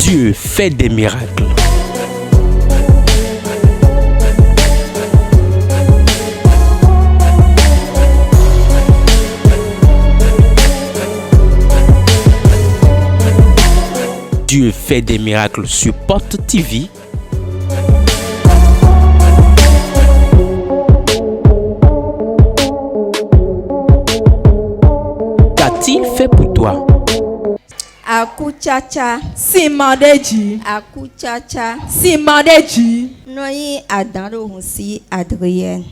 Dieu fait des miracles. Dieu fait des miracles sur Porte TV. Qu'a-t-il fait pour toi? Akuchacha, Simandeji, Akuchacha, Simandeji. Noi Adando Hunsi Adrienne.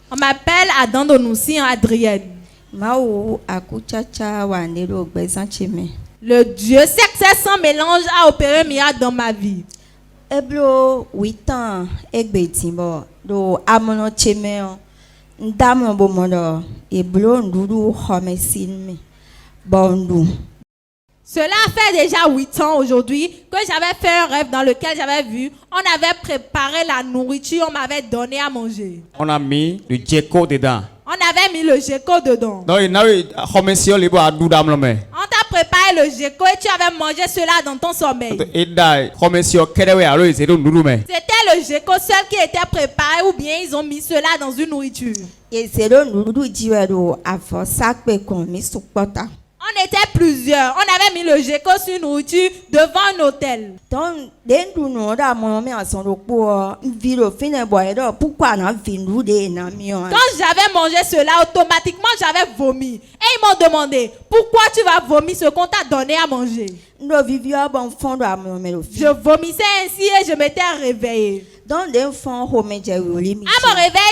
On m'appelle Adam Donoussi en Adrienne. Maou Akuchacha Wanero Bezanchime. Le Dieu succès sans mélange a opéré un miracle dans ma vie. Eblo 8 ans, Egbetimbo, do Amono Chemeo, Ndamo Bomodo, Eblo Ndoudou Homesin, Bondou. Cela fait déjà 8 ans aujourd'hui que j'avais fait un rêve dans lequel j'avais vu, on avait préparé la nourriture, on m'avait donné à manger. On a mis le djeko dedans. On avait mis le gecko dedans. Donc, il a commission libre à Doudam Lomé. On t'a préparé le gecko et tu avais mangé cela dans ton sommeil. Il a commission Kerewe à l'œil, c'est le Noudoumé. C'était le gecko seul qui était préparé ou bien ils ont mis cela dans une nourriture. Et c'est le Noudou Diwero à Fossac Pekon, Mistupota. On était plusieurs. On avait mis le gecko sur une nourriture devant un hôtel. Donc, dès que nous avons mis en son repos, vilo fine boido, pourquoi n'a vinou de namion? Quand j'avais mangé cela, automatiquement j'avais vomi. Et ils m'ont demandé, pourquoi tu vas vomir ce qu'on t'a donné à manger? Nous vivions bon fond de mon mélodie. Je vomissais ainsi et je m'étais réveillée. Dans des fonds, À mon réveil,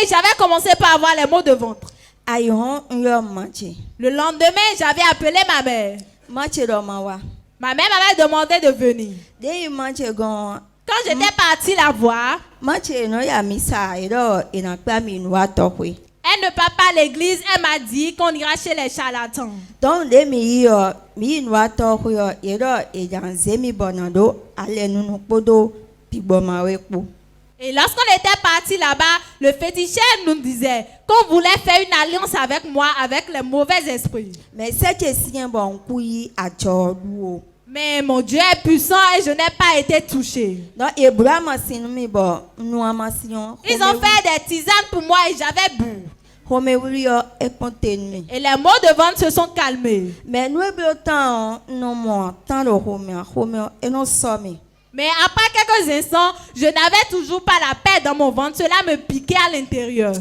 j'avais commencé par avoir les maux de ventre. Aïon, un manché. Le lendemain, j'avais appelé ma mère. Manché d'Omawa. Ma mère m'avait demandé de venir. Dès manché gon. Quand j'étais partie la voir, Manché no ya misa, et là, il n'a pas mis noix tokwe. elle ne part pas à l'église, elle m'a dit qu'on ira chez les charlatans. Donc, des mi noix tokwe, et là, et dans zemi bonando, allez nous podo, pibomawe pou. Et lorsqu'on était parti là-bas, le féticheur nous disait qu'on voulait faire une alliance avec moi, avec les mauvais esprits. Mais c'est si un bon coup à Jordo. Mais mon Dieu est puissant et je n'ai pas été touchée. Donc, Abraham a signé mes bon, nous amassions. Ils ont fait des tisanes pour moi et j'avais bu. Et les maux de ventre se sont calmés. Mais nous avons tant de Homer et nous sommes. Mais après quelques instants, je n'avais toujours pas la paix dans mon ventre. Cela me piquait à l'intérieur.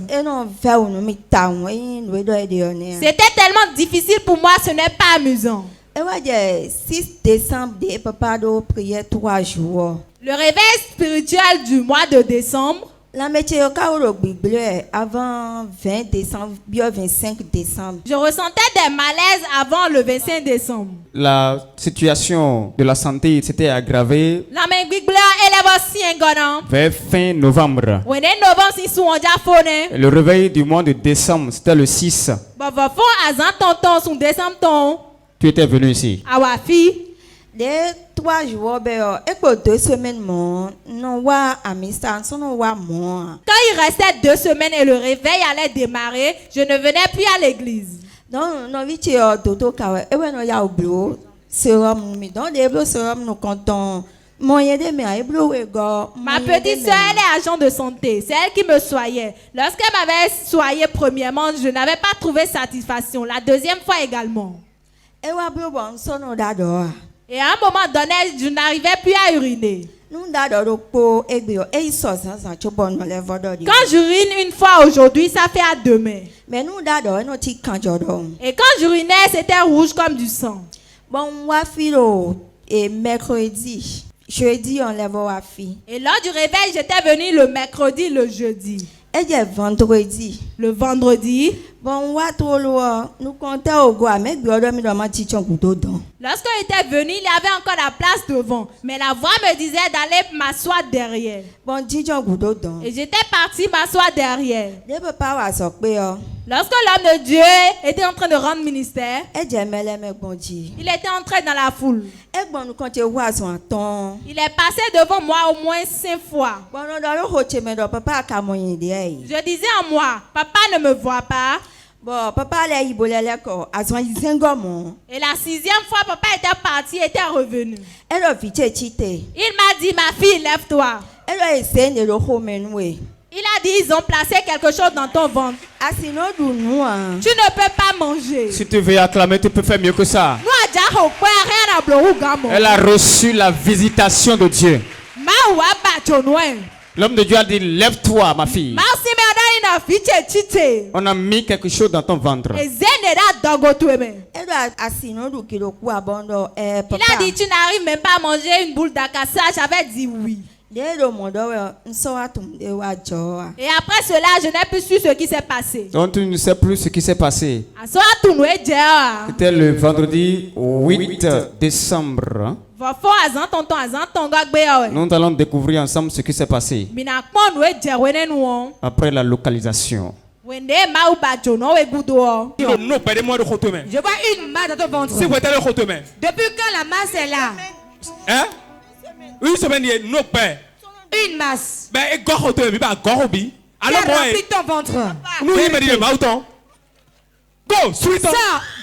C'était tellement difficile pour moi, ce n'est pas amusant. Le 6 décembre, papa doit prier 3 jours. Le réveil spirituel du mois de décembre. La métier avant 20 décembre, bien 25 décembre. Je ressentais des malaises avant le 25 décembre. La situation de la santé s'était aggravée vers fin novembre. Le réveil du mois de décembre, c'était le 6. Tu étais venu ici. Dès 3 jours, et pour 2 semaines, quand il restait 2 semaines et le réveil allait démarrer, je ne venais plus à l'église. Donc, nous ma petite soeur, elle est agent de santé. C'est elle qui me soignait. Lorsqu'elle m'avait soigné premièrement, je n'avais pas trouvé satisfaction. La deuxième fois également. Et à un moment donné, je n'arrivais plus à uriner. Quand j'urine une fois aujourd'hui, ça fait à demain. Et quand j'urinais, c'était rouge comme du sang. Et mercredi, jeudi, on lève la fille. Et lors du réveil, j'étais venue le mercredi, le jeudi. Et vendredi. Le vendredi. Bon, nous comptons au goût, mais lorsqu'on était venu, il y avait encore la place devant. Mais la voix me disait d'aller m'asseoir derrière. Et j'étais partie m'asseoir derrière. Lorsque l'homme de Dieu était en train de rendre ministère, il était entré dans la foule. Il est passé devant moi au moins 5 fois. Je disais en moi, papa ne me voit pas. Bon, papa allait y boler l'école. À son isengomon. Et la 6e fois, papa était parti, était revenu. Elle a vite cheaté. Il m'a dit, ma fille, lève-toi. Elle a essayé de le remenouer. Il a dit, ils ont placé quelque chose dans ton ventre. Ah, sinon, nous, tu ne peux pas manger. Si tu veux acclamer, tu peux faire mieux que ça. Elle a reçu la visitation de Dieu. L'homme de Dieu a dit, lève-toi, ma fille. On a mis quelque chose dans ton ventre. Il a dit, tu n'arrives même pas à manger une boule d'acassa. J'avais dit oui. Et après cela, je n'ai plus su ce qui s'est passé. Donc tu ne sais plus ce qui s'est passé. C'était le vendredi 8 décembre. Nous allons découvrir ensemble ce qui s'est passé. Après la localisation. Je vois une masse dans ton ventre. Depuis quand la masse est là? Hein? Une semaine, non père. Une masse. Ben, et alors qui a rempli ton ventre. Nous, il me dit, go, suis-le. Ça,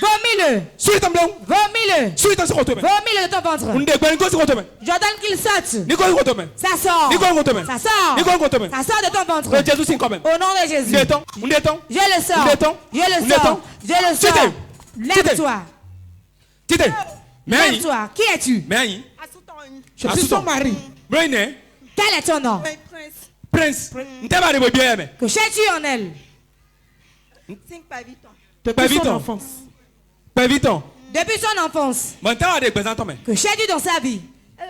vomis-le. Suis-le. Vomis-le. Suis-le. Vomis-le de ton ventre. Jordan qu'il saute. Ça sort. Ça sort. Ça sort de ton ventre. Au nom de Jésus. Je le sors. Je le sors. Je le sors. Lève-toi. Lève-toi. Qui es-tu? Je suis son mari. Quel est ton nom? Prince. Que cherches-tu en elle? Depuis son enfance. Depuis son enfance. Que cherches-tu dans sa vie? Elle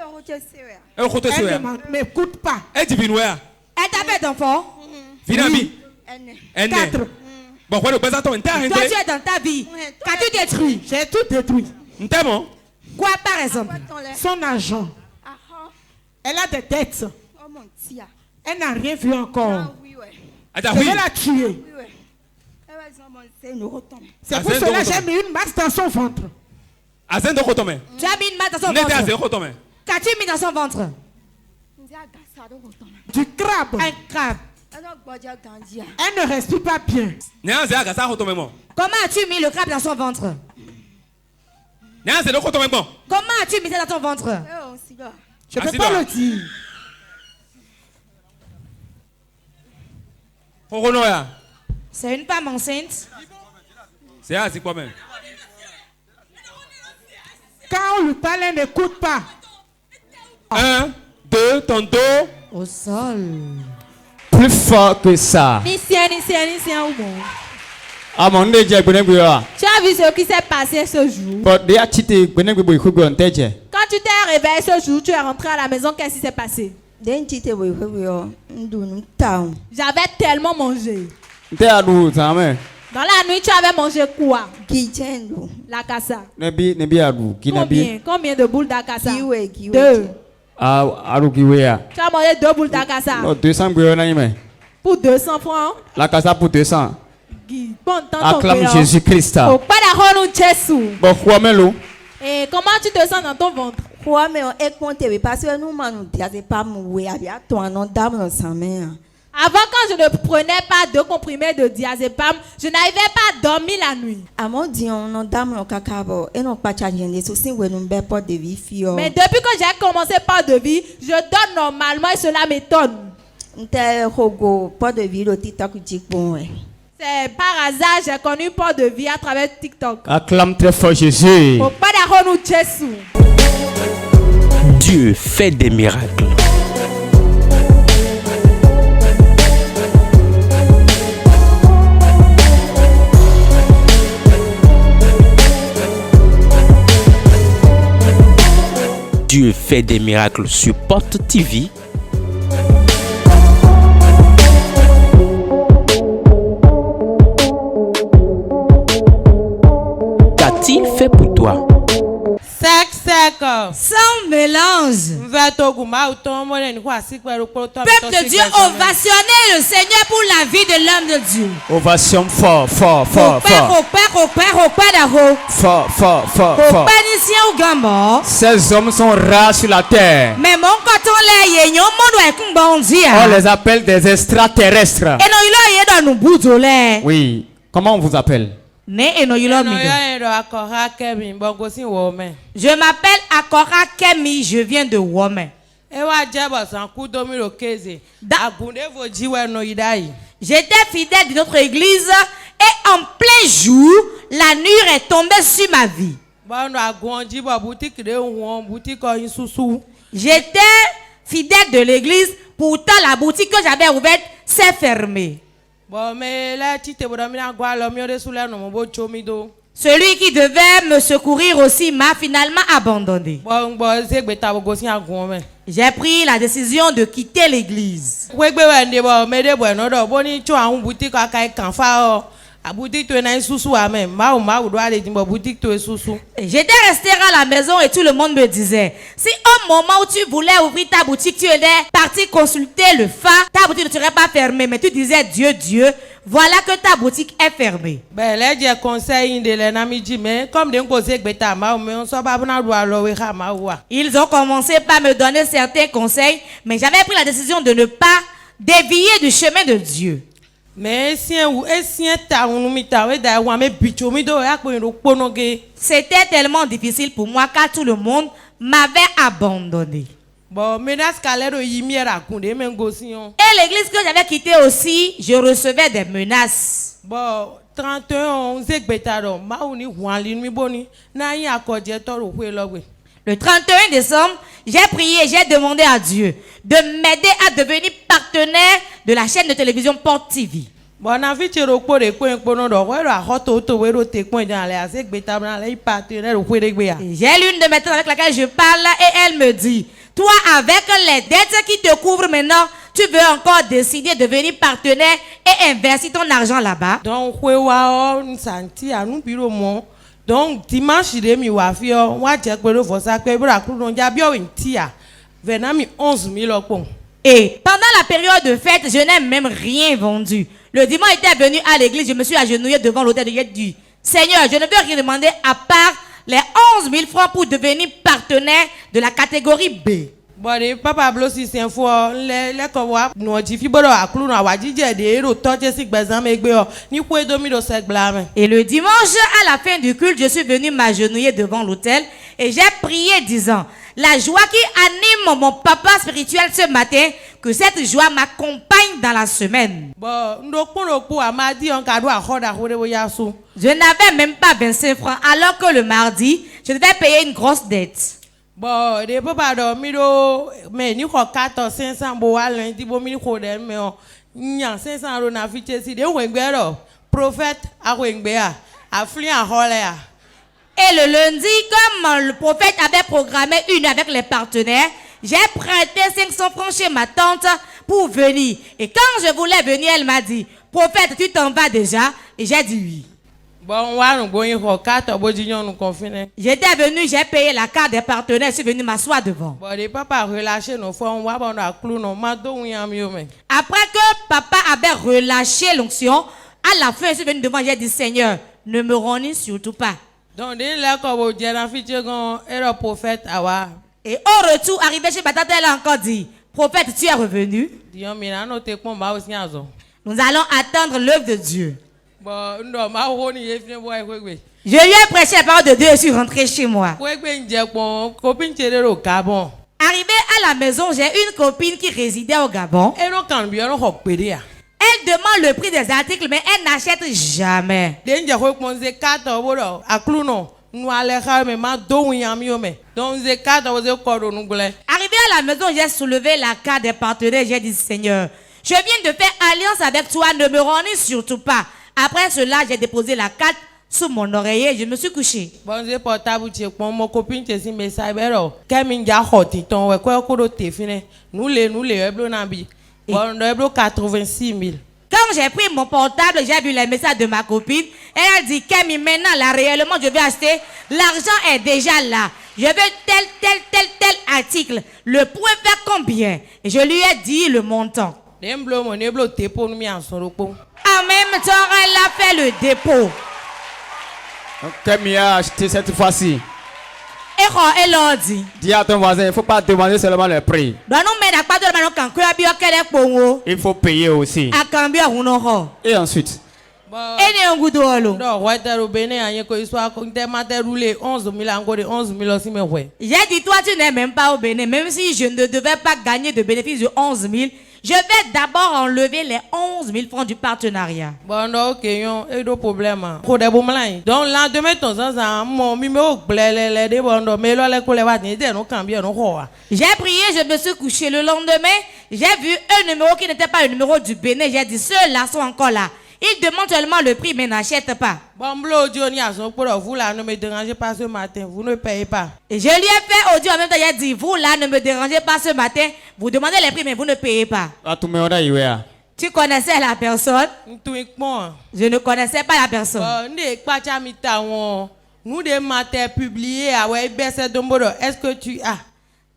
ne m'écoute pas. Elle dit, elle t'a fait d'enfant? Oui. 4. Bon, toi, tu es dans ta vie. Qu'as-tu détruit? J'ai tout détruit. Quoi par exemple? Son argent. Elle a des dettes. Elle n'a rien vu encore. Je vais la tuer. C'est pour cela que j'ai mis une masse dans son ventre. Tu as mis une masse dans son ventre? Qu'as-tu mis dans son ventre? Du crabe. Un crabe. Elle ne respire pas bien. Comment as-tu mis le crabe dans son ventre? Comment as-tu mis ça dans ton ventre? Je ne peux pas le dire. C'est une femme enceinte. C'est quoi même? Quand on lui parle, elle n'écoute pas. 1, 2, ton dos. Au sol. Plus fort que ça. Tu as vu ce qui s'est passé ce jour? Quand tu t'es réveillé ce jour, tu es rentré à la maison, qu'est-ce qui s'est passé? J'avais tellement mangé. Dans la nuit, tu avais mangé quoi? La cassa. Combien de boules d'acassa? 2. Tu as mangé 2 boules d'acassa. 200 pour 200 francs. La cassa pour 200. Acclame Jésus-Christ. Et comment tu te sens dans ton ventre? Avant, quand je ne prenais pas de comprimés de diazépam, je n'arrivais pas à dormir la nuit. Mais depuis que j'ai commencé Port de vie, je dors normalement et cela m'étonne. C'est par hasard j'ai connu Port de vie à travers TikTok. Acclame très fort Jésus. Dieu fait des miracles. Dieu fait des miracles sur Porte TV. Qu'a-t-il fait pour toi? Sec. Sans mélange. Peuple de Dieu, ovationnez le Seigneur pour la vie de l'homme de Dieu. Ovation fort. Fort. Ces hommes sont rares sur la terre. Mais mon coton on les appelle des extraterrestres. Oui. Comment on vous appelle? Je m'appelle Akora Kemi, je viens de Wome. J'étais fidèle de notre église et en plein jour, la nuit est tombée sur ma vie. J'étais fidèle de l'église, pourtant la boutique que j'avais ouverte s'est fermée. Celui qui devait me secourir aussi m'a finalement abandonné. J'ai pris la décision de quitter l'église. J'étais resté à la maison et tout le monde me disait, si au moment où tu voulais ouvrir ta boutique, tu étais parti consulter le phare, ta boutique ne serait pas fermée, mais tu disais Dieu, Dieu, voilà que ta boutique est fermée. Ils ont commencé par me donner certains conseils, mais j'avais pris la décision de ne pas dévier du chemin de Dieu. C'était tellement difficile pour moi car tout le monde m'avait abandonné. Et l'église que j'avais quittée aussi, je recevais des menaces. Le 31 décembre, j'ai prié et j'ai demandé à Dieu de m'aider à devenir partenaire de la chaîne de télévision Port TV. J'ai lu une de mes tantes avec laquelle je parle et elle me dit, toi avec les dettes qui te couvrent maintenant, tu veux encore décider de devenir partenaire et investir ton argent là-bas. Donc dimanche il mi wa fi o wa je pe lo fosa pe bra kru no ja bi o ntia venami 11,000 okpon. Et pendant la période de fête, je n'ai même rien vendu. Le dimanche était venu à l'église, je me suis agenouillé devant l'autel et j'ai dit, Seigneur, je ne veux rien demander à part les 11,000 francs pour devenir partenaire de la catégorie B. Et le dimanche, à la fin du culte, je suis venu m'agenouiller devant l'autel et j'ai prié disant, la joie qui anime mon papa spirituel ce matin, que cette joie m'accompagne dans la semaine. Je n'avais même pas 25 francs alors que le mardi, je devais payer une grosse dette. Bon, des papa dormido, mais ni ko 500 bo wa lundi bo mi ko dem me o nyan 500 ro na fiche si de wengbe ro prophète a wengbe a afli a hole a. Et le lundi, comme le prophète avait programmé une avec les partenaires, j'ai prêté 500 francs chez ma tante pour venir. Et quand je voulais venir, elle m'a dit, prophète, tu t'en vas déjà? Et j'ai dit oui. J'étais venu, j'ai payé la carte des partenaires, je suis venu m'asseoir devant. Après que papa avait relâché l'onction, à la fin, je suis venu devant, j'ai dit, Seigneur, ne me renie surtout pas. Et au retour, arrivé chez ma tante, elle a encore dit, prophète, tu es revenu. Nous allons attendre l'œuvre de Dieu. Je lui ai prêché la parole de Dieu et je suis rentré chez moi. Arrivé à la maison, j'ai une copine qui résidait au Gabon. Elle demande le prix des articles, mais elle n'achète jamais. Arrivé à la maison, j'ai soulevé la carte des partenaires. J'ai dit, Seigneur, je viens de faire alliance avec toi, ne me renie surtout pas. Après cela, j'ai déposé la carte sous mon oreiller et je me suis couché. Quand j'ai pris mon portable, j'ai vu les messages de ma copine. Elle a dit, Kemi, maintenant, là, réellement, je vais acheter. L'argent est déjà là. Je veux tel article. Le point fait combien? Et je lui ai dit le montant. En même temps, elle a fait le dépôt. Kemi a acheté cette fois-ci. Elle a dit. Dis à ton voisin, il ne faut pas demander seulement le prix. Il faut payer aussi. Et ensuite. Ene ngudolo. Non, ouais, t'as au Bénin, il y a quoi histoire quand t'es maté roulé 11 000 encore de 11 000 aussi mais ouais. J'ai dit toi tu n'es même pas au Bénin, même si je ne devais pas gagner de bénéfices de 11 000, je vais d'abord enlever les 11 000 francs du partenariat. Bon, non, ok, yon, et de problème. Donc, là, demain, ton sens, mon numéro, les bon, mais là, les collègues, nous cambions, nous, j'ai prié, je me suis couché le lendemain, j'ai vu un numéro qui n'était pas le numéro du Bénin, j'ai dit, ceux-là sont encore là. Ils demandent seulement le prix, mais n'achètent pas. Bon, vous là, ne me dérangez pas ce matin, vous ne payez pas. Et je lui ai fait audio en même temps, il a dit, vous là, ne me dérangez pas ce matin, vous demandez les prix, mais vous ne payez pas. Tu connaissais la personne? Je ne connaissais pas la personne. Nous, des matins publiés, est-ce que tu as?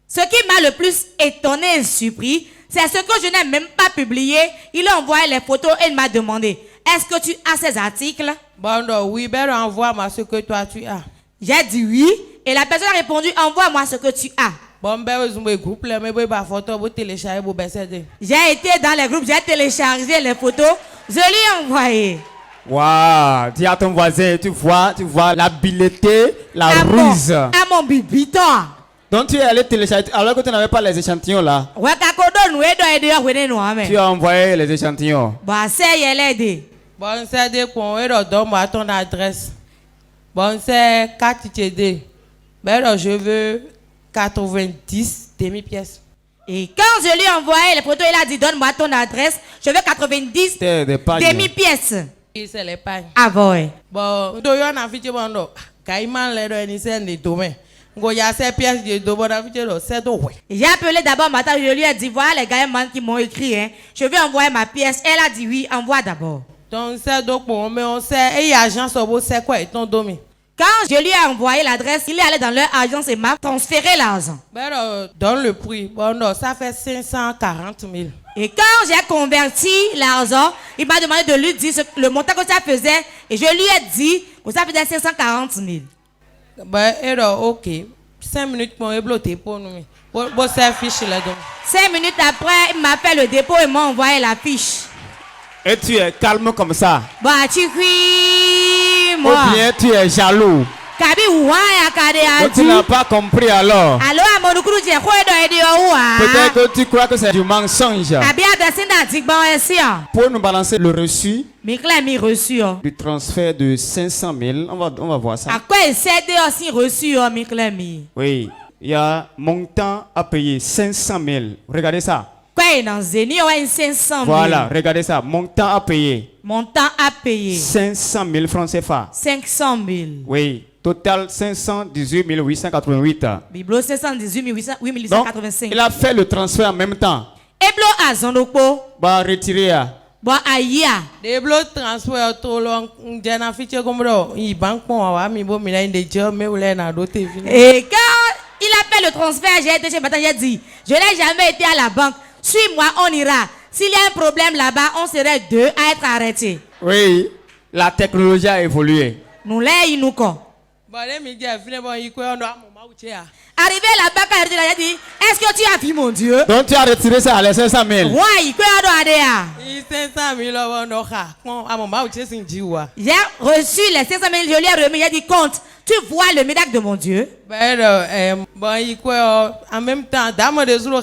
Ce qui m'a le plus étonné et surpris, c'est ce que je n'ai même pas publié. Il a envoyé les photos et il m'a demandé, est-ce que tu as ces articles? Bon, non, oui, ben envoie-moi ce que toi tu as. J'ai dit oui, et la personne a répondu, envoie-moi ce que tu as. Bon, ben, vous groupe, mais vous photo, vous téléchargez, vous baissez. J'ai été dans les groupes, j'ai téléchargé les photos, je lui ai envoyé. Waouh, dis à ton voisin, tu vois l'habileté, la ruse. À mon bibiton. Donc tu es allé télécharger, alors que tu n'avais pas les échantillons là. Tu as envoyé les échantillons. Bon, c'est qu'on donne-moi ton adresse. Bon, c'est 4 TD. Ben, je veux 90 demi-pièces. Et quand je lui ai envoyé les photos, il a dit, donne-moi ton adresse. Je veux 90 demi-pièces. Oui, c'est les pagnes. Ah bon. Bon, tu as vu que Caïman les donne des domaines. J'ai appelé d'abord matin, je lui ai dit, voilà les gars qui m'ont écrit, hein. Je vais envoyer ma pièce. Elle a dit oui, envoie d'abord. Donc c'est donc mais on sait, et agence c'est quoi ton domaine? Quand je lui ai envoyé l'adresse, il est allé dans leur agence et m'a transféré l'argent. Ben, donne le prix. Bon, non, ça fait 540 000. Et quand j'ai converti l'argent, il m'a demandé de lui dire le montant que ça faisait. Et je lui ai dit que ça faisait 540 000. Ben, ok. 5 minutes pour me bloquer pour nous. Bon, c'est fiche là. 5 minutes après, il m'a fait le dépôt et m'a envoyé la fiche. Et tu es calme comme ça? Bah, tu cuis, moi. Ou bien tu es jaloux? Donc tu n'as pas compris alors. Peut-être que tu crois que c'est du mensonge. Pour nous balancer le reçu du transfert de 500 000, on va voir ça. Oui, il y a montant à payer 500 000. Regardez ça. Voilà, regardez ça. Montant à payer. 500 000 francs CFA. 500 000. Oui. Total 518 888. Biblo 518 885. Donc, il a fait le transfert en même temps. Eblo azonokpo. Bah retirer. Bah aya. Eblo transfert tout long. Jana fiche comme ça. Il banque pour avoir mi bon mi de job mais vous l'avez na d'autres. Et quand il a fait le transfert, j'ai été chez Batan, j'ai dit, je n'ai jamais été à la banque. Suis-moi, on ira. S'il y a un problème là-bas, on serait deux à être arrêtés. Oui, la technologie a évolué. Nous l'ayons nous quoi. Arrivé là-bas, il a dit, est-ce que tu as vu mon Dieu? Donc tu as retiré ça à les 500 000. Oui, il peut avoir 500 000 j'ai reçu les 500 000, je lui ai remis, il a dit, compte, tu vois le miracle de mon Dieu? En même temps, dame de Zulu,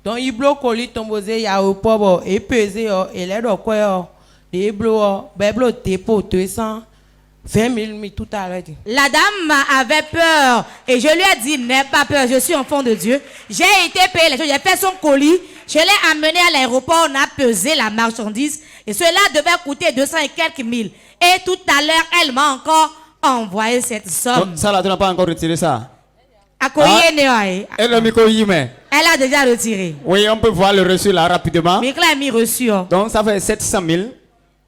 donc il bloque le tombosé, il y a au pauvre, et pesé, et l'air de quoi, et bloque, dépôt 220 000 tout à l'heure. La dame avait peur et je lui ai dit, n'aie pas peur, je suis enfant de Dieu. J'ai été payé les choses, j'ai fait son colis, je l'ai amené à l'aéroport, on a pesé la marchandise et cela devait coûter 200 et quelques mille. Et tout à l'heure, elle m'a encore envoyé cette somme. Donc, ça là, tu n'as pas encore retiré ça? Elle a déjà retiré. Oui, on peut voir le reçu là rapidement. Mais elle a mis reçu. Donc ça fait 700 000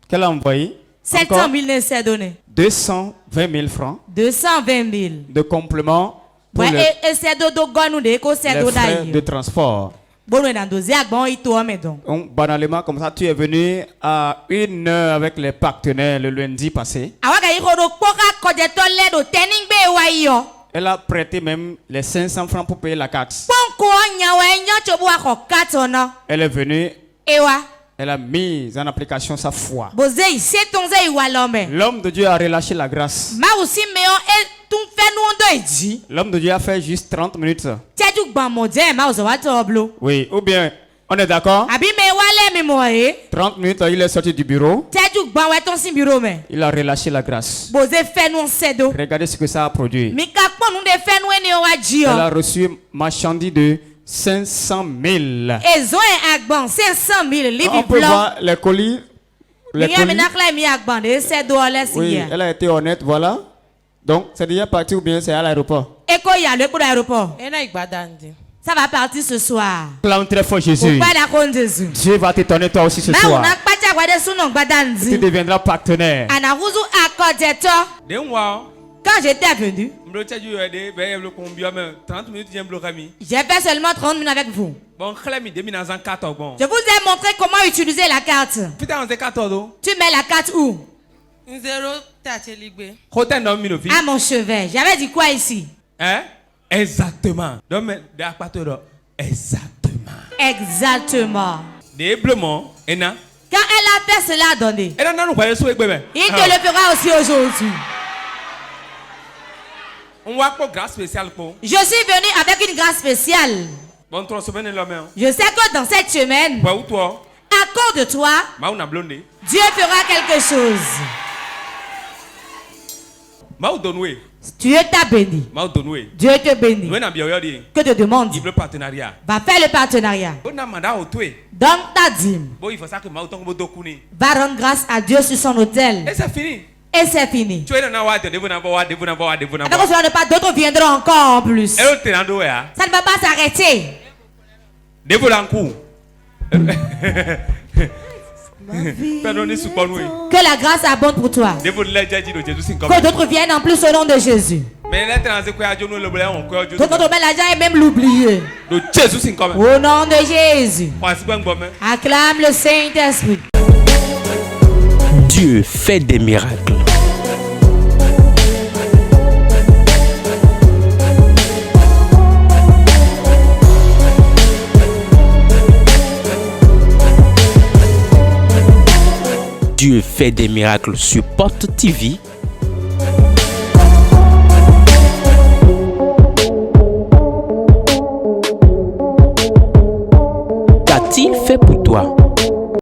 qu'elle a envoyé. 700 000 ne s'est donné. 220 000 francs. 220 000. De complément pour les frais de transport. Donc, banalement, comme ça, tu es venu à 1 heure avec les partenaires le lundi passé. Elle a prêté même les 500 francs pour payer la taxe. Elle est venue Elle a mis en application sa foi. L'homme de Dieu a relâché la grâce. L'homme de Dieu a fait juste 30 minutes. Oui, ou bien, on est d'accord? 30 minutes, il est sorti du bureau. Il a relâché la grâce. Regardez ce que ça a produit. Elle a reçu marchandise de 500 000. On peut voir les colis. Oui, elle a été honnête, voilà. Donc, c'est déjà parti ou bien c'est à l'aéroport? Ça va partir ce soir. Clame très fort Jésus. Dieu va t'étonner toi aussi ce soir. Tu deviendras partenaire. Quand j'étais venu, j'ai fait seulement 30 minutes avec vous. Je vous ai montré comment utiliser la carte. Tu mets la carte où? À mon chevet. J'avais dit quoi ici? Hein? Exactement. Exactement. Quand elle a fait cela, donné. Il te le fera aussi aujourd'hui. Je suis venu avec une grâce spéciale. Je sais que dans cette semaine, à cause de toi, Dieu fera quelque chose. Dieu t'a béni. Dieu te bénit. Que te demande? Va faire le partenariat. Donne ta dîme. Va rendre grâce à Dieu sur son autel. Et c'est fini. Et c'est fini. Avec cela, d'autres viendront encore en plus. Ça ne va pas s'arrêter. Que la grâce abonde pour toi. Que d'autres viennent en plus au nom de Jésus. D'autres mettent l'argent et même l'oublier. Au nom de Jésus. Acclame le Saint-Esprit. Dieu fait des miracles. Dieu fait des miracles sur Porte TV.